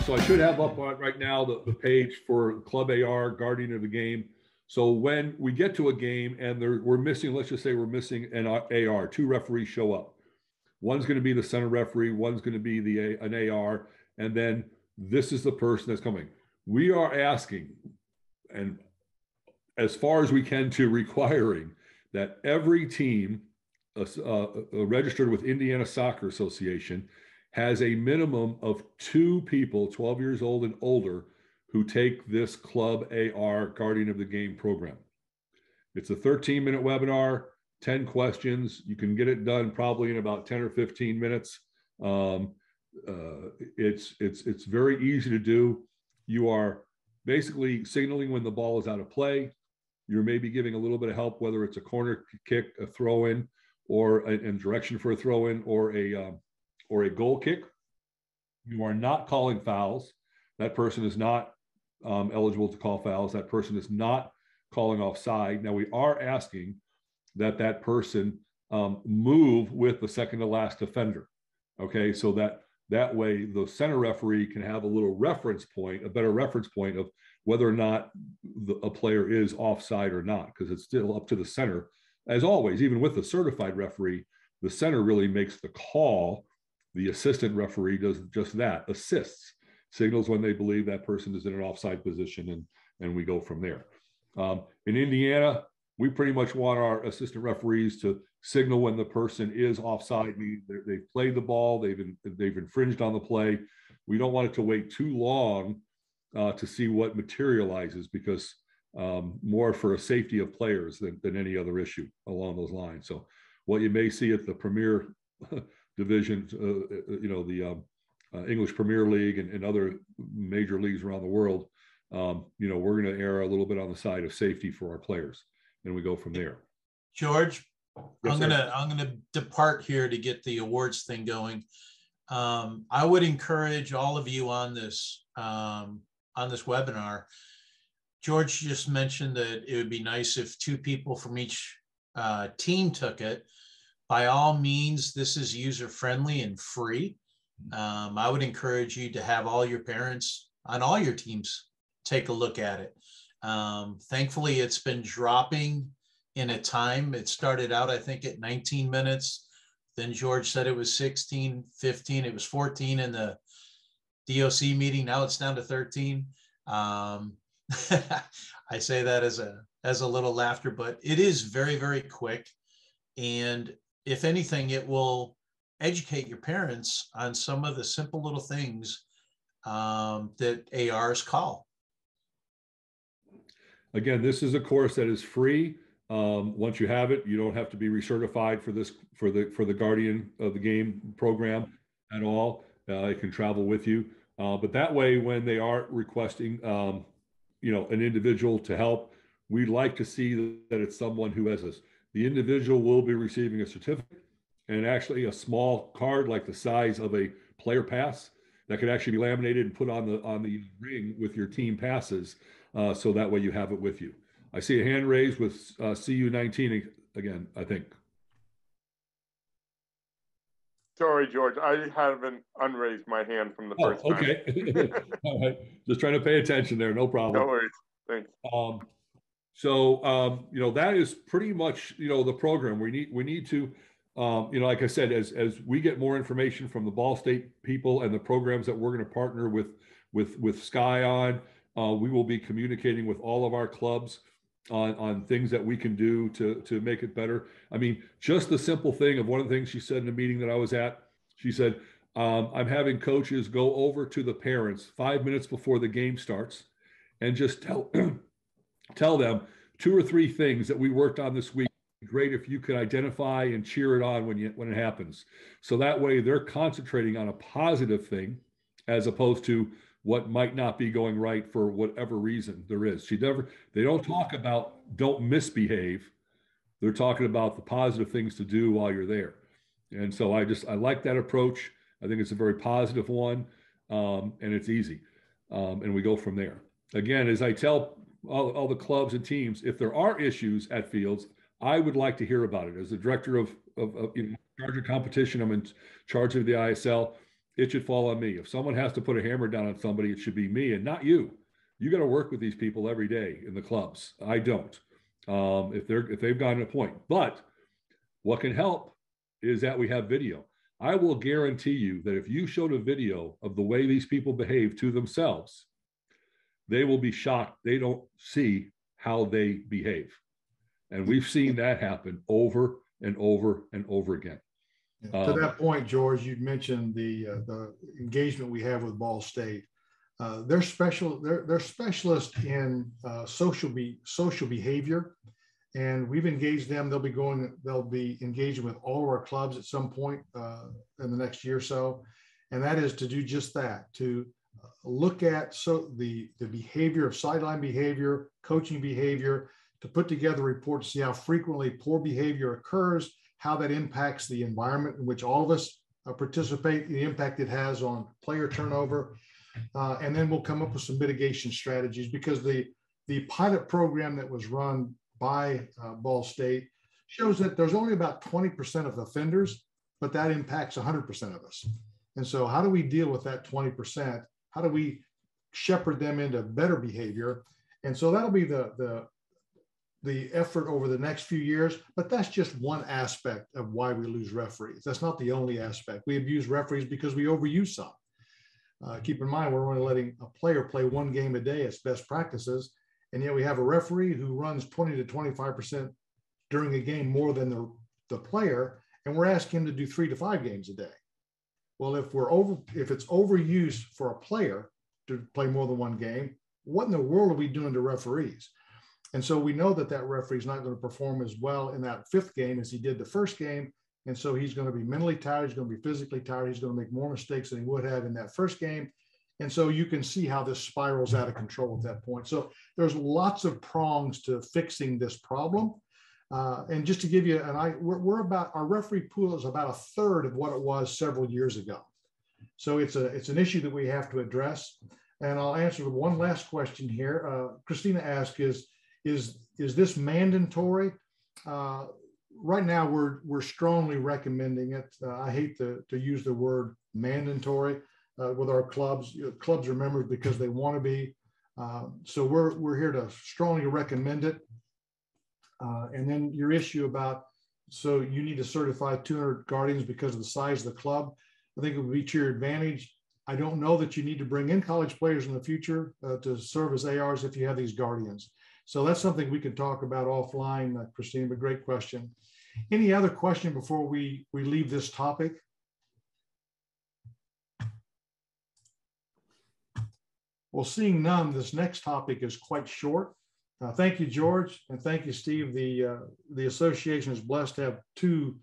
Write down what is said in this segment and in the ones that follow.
So I should have up on right now the page for Club AR, Guardian of the Game. So when we get to a game and we're missing, let's just say we're missing an AR, two referees show up. One's going to be the center referee, one's going to be an AR, and then this is the person that's coming. We are asking, and as far as we can to requiring, that every team registered with Indiana Soccer Association has a minimum of 2 people, 12 years old and older, who take this Club AR Guardian of the Game program. It's a 13-minute webinar, 10 questions. You can get it done probably in about 10 or 15 minutes. It's very easy to do. You are basically signaling when the ball is out of play. You're maybe giving a little bit of help, whether it's a corner kick, a throw-in, or a direction for a throw-in, or a goal kick. You are not calling fouls. That person is not eligible to call fouls. That person is not calling offside. Now, we are asking that person move with the second to last defender, okay? So that way the center referee can have a little reference point, a better reference point of whether or not a player is offside or not, because it's still up to the center. As always, even with the certified referee, the center really makes the call. The assistant referee does just that, assists, signals when they believe that person is in an offside position, and we go from there. In Indiana, we pretty much want our assistant referees to signal when the person is offside, meaning they've played the ball, they've infringed on the play. We don't want it to wait too long to see what materializes, because more for a safety of players than any other issue along those lines. So what you may see at the Premier division, the English Premier League and other major leagues around the world, we're going to err a little bit on the side of safety for our players, and we go from there. George, yes, I'm gonna depart here to get the awards thing going. I would encourage all of you on this webinar. George just mentioned that it would be nice if 2 people from each team took it. By all means, this is user-friendly and free. I would encourage you to have all your parents on all your teams take a look at it. Thankfully, it's been dropping in a time. It started out, I think, at 19 minutes. Then George said it was 16, 15. It was 14 in the DOC meeting. Now it's down to 13. I say that as a little laughter, but it is very, very quick. And if anything, it will educate your parents on some of the simple little things that ARs call. Again, this is a course that is free. Once you have it, you don't have to be recertified for the Guardian of the Game program at all. It can travel with you. But that way, when they are requesting, an individual to help, we'd like to see that it's someone who has this. The individual will be receiving a certificate and actually a small card like the size of a player pass that could actually be laminated and put on the ring with your team passes. So that way you have it with you. I see a hand raised with CU19 again, I think. Sorry, George, I haven't unraised my hand from the first time. Okay. All right. Just trying to pay attention there. No problem. No worries. Thanks. That is pretty much, the program. We need to, like I said, as we get more information from the Ball State people and the programs that we're going to partner with Sky on, we will be communicating with all of our clubs on things that we can do to make it better. I mean, just the simple thing of one of the things she said in a meeting that I was at, she said, I'm having coaches go over to the parents 5 minutes before the game starts and just tell them 2 or 3 things that we worked on this week. Great if you could identify and cheer it on when it happens. So that way they're concentrating on a positive thing as opposed to what might not be going right for whatever reason there is. They don't talk about don't misbehave. They're talking about the positive things to do while you're there. And so I like that approach. I think it's a very positive one, and it's easy. And we go from there. Again, as I tell all the clubs and teams, if there are issues at fields, I would like to hear about it. As the director of charge of competition, I'm in charge of the ISL. it should fall on me. If someone has to put a hammer down on somebody, it should be me and not you. You got to work with these people every day in the clubs. I don't. If they've gotten a point, but what can help is that we have video. I will guarantee you that if you showed a video of the way these people behave to themselves, they will be shocked. They don't see how they behave. And we've seen that happen over and over and over again. To that point, George, you mentioned the engagement we have with Ball State. They're specialists in social behavior, and we've engaged them. They'll be engaging with all of our clubs at some point in the next year or so, and that is to do just that, to look at the behavior of sideline behavior, coaching behavior, to put together a report to see how frequently poor behavior occurs, how that impacts the environment in which all of us participate, the impact it has on player turnover. And then we'll come up with some mitigation strategies, because the pilot program that was run by Ball State shows that there's only about 20% of offenders, but that impacts 100% of us. And so how do we deal with that 20%? How do we shepherd them into better behavior? And so that'll be the effort over the next few years, but that's just one aspect of why we lose referees. That's not the only aspect. We abuse referees because we overuse some. Keep in mind, we're only letting a player play one game a day as best practices, and yet we have a referee who runs 20 to 25% during a game more than the player, and we're asking him to do 3 to 5 games a day. Well, if it's overuse for a player to play more than one game, what in the world are we doing to referees? And so we know that referee is not going to perform as well in that 5th game as he did the first game. And so he's going to be mentally tired. He's going to be physically tired. He's going to make more mistakes than he would have in that first game. And so you can see how this spirals out of control at that point. So there's lots of prongs to fixing this problem. And just to give you our referee pool is about 1/3 of what it was several years ago. So it's an issue that we have to address. And I'll answer one last question here. Christina asked, is this mandatory? Right now, we're strongly recommending it. I hate to use the word mandatory with our clubs. Clubs are members because they want to be. So we're here to strongly recommend it. And then your issue about, so you need to certify 200 guardians because of the size of the club. I think it would be to your advantage. I don't know that you need to bring in college players in the future to serve as ARs if you have these guardians. So that's something we can talk about offline, Christine, but great question. Any other question before we leave this topic? Well, seeing none, this next topic is quite short. Thank you, George, and thank you, Steve. The association is blessed to have 2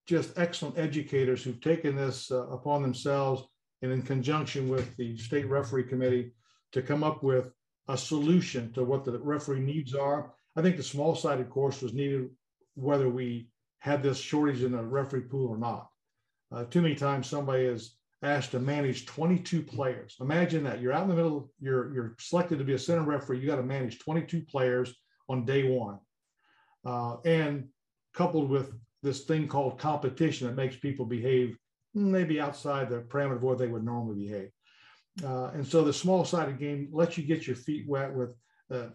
just excellent educators who've taken this upon themselves, and in conjunction with the state referee committee, to come up with a solution to what the referee needs are. I think the small-sided course was needed whether we had this shortage in the referee pool or not. Too many times somebody is asked to manage 22 players. Imagine that. You're out in the middle, you're selected to be a center referee, you got to manage 22 players on day one. And coupled with this thing called competition that makes people behave maybe outside the parameter of what they would normally behave. And so the small-sided game lets you get your feet wet with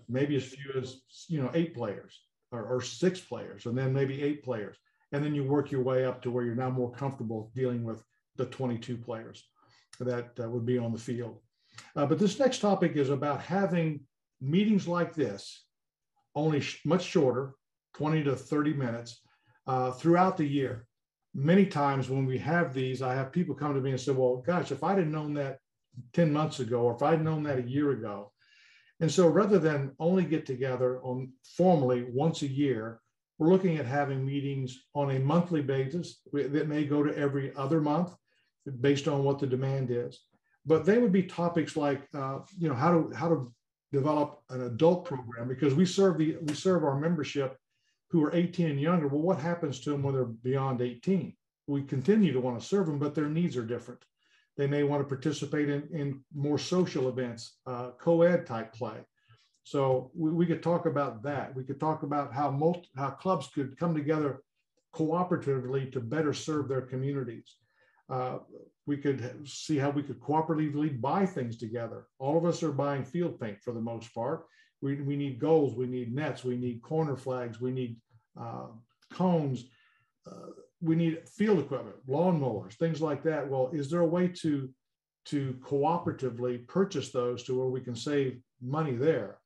maybe as few as 8 players or 6 players, and then maybe 8 players. And then you work your way up to where you're now more comfortable dealing with the 22 players that would be on the field. But this next topic is about having meetings like this, only much shorter, 20 to 30 minutes, throughout the year. Many times when we have these, I have people come to me and say, well, gosh, if I'd have known that 10 months ago, or if I'd known that a year ago. And so rather than only get together formally once a year, we're looking at having meetings on a monthly basis that may go to every other month based on what the demand is. But they would be topics like, how to develop an adult program, because we serve our membership who are 18 and younger. Well, what happens to them when they're beyond 18? We continue to want to serve them, but their needs are different. They may want to participate in more social events, co-ed type play. So we could talk about that. We could talk about how clubs could come together cooperatively to better serve their communities. we could see how we could cooperatively buy things together. All of us are buying field paint for the most part. We need goals, we need nets, we need corner flags, we need cones, we need field equipment, lawnmowers, things like that. Well, is there a way to cooperatively purchase those to where we can save money there?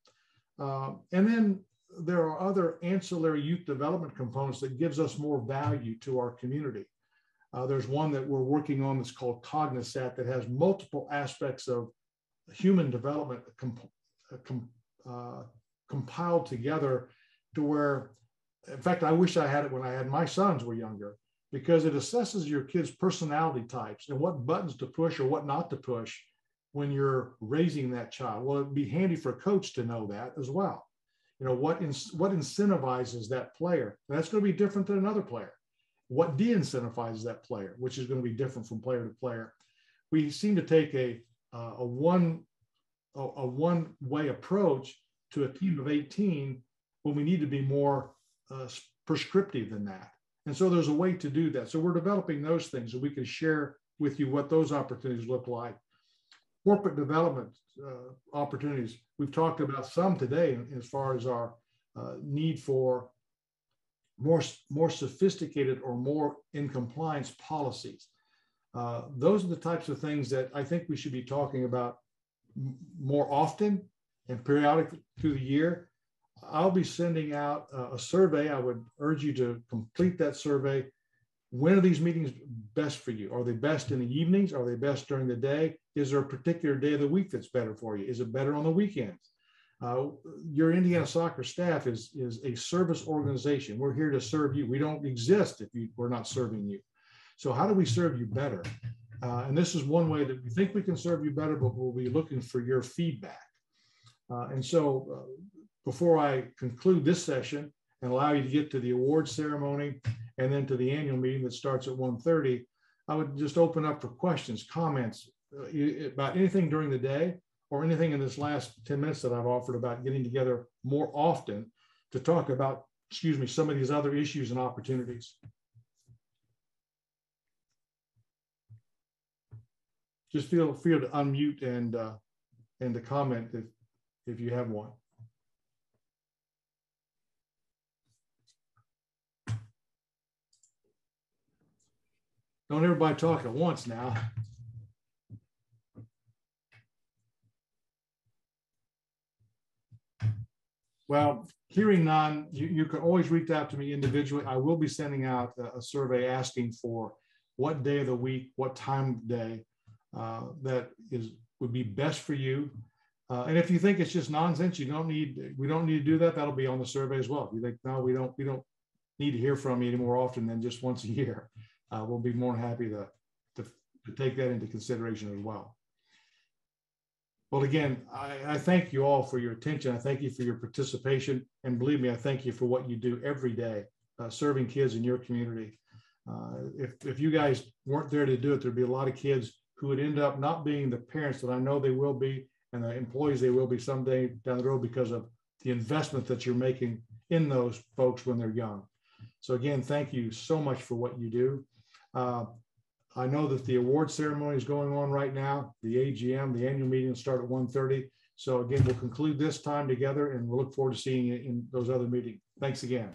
And then there are other ancillary youth development components that gives us more value to our community. There's one that we're working on that's called Cognisat that has multiple aspects of human development compiled together to where, in fact, I wish I had it when I had my sons were younger, because it assesses your kids' personality types and what buttons to push or what not to push when you're raising that child. Well, it'd be handy for a coach to know that as well. You know, what incentivizes that player? And that's going to be different than another player. What de-incentivizes that player, which is going to be different from player to player. We seem to take a one-way approach to a team of 18 when we need to be more prescriptive than that. And so there's a way to do that. So we're developing those things so we can share with you what those opportunities look like. Corporate development opportunities. We've talked about some today as far as our need for more sophisticated or more in compliance policies. Those are the types of things that I think we should be talking about more often and periodically through the year. I'll be sending out a survey. I would urge you to complete that survey. When are these meetings best for you? Are they best in the evenings? Are they best during the day? Is there a particular day of the week that's better for you? Is it better on the weekends? Your Indiana soccer staff is a service organization. We're here to serve you. We don't exist if we're not serving you. So how do we serve you better? And this is one way that we think we can serve you better, but we'll be looking for your feedback. And so before I conclude this session and allow you to get to the award ceremony and then to the annual meeting that starts at 1:30, I would just open up for questions, comments about anything during the day or anything in this last 10 minutes that I've offered about getting together more often to talk about, some of these other issues and opportunities. Just feel free to unmute and to comment if you have one. Don't everybody talk at once now. Well, hearing none, you can always reach out to me individually. I will be sending out a survey asking for what day of the week, what time of day would be best for you. And if you think it's just nonsense, we don't need to do that. That'll be on the survey as well. If you think, no, we don't need to hear from you any more often than just once a year, we'll be more than happy to take that into consideration as well. Well, again, I thank you all for your attention. I thank you for your participation. And believe me, I thank you for what you do every day, serving kids in your community. If you guys weren't there to do it, there'd be a lot of kids who would end up not being the parents that I know they will be and the employees they will be someday down the road because of the investment that you're making in those folks when they're young. So again, thank you so much for what you do. I know that the award ceremony is going on right now. The AGM, the annual meeting will start at 1:30. So again, we'll conclude this time together and we'll look forward to seeing you in those other meetings. Thanks again.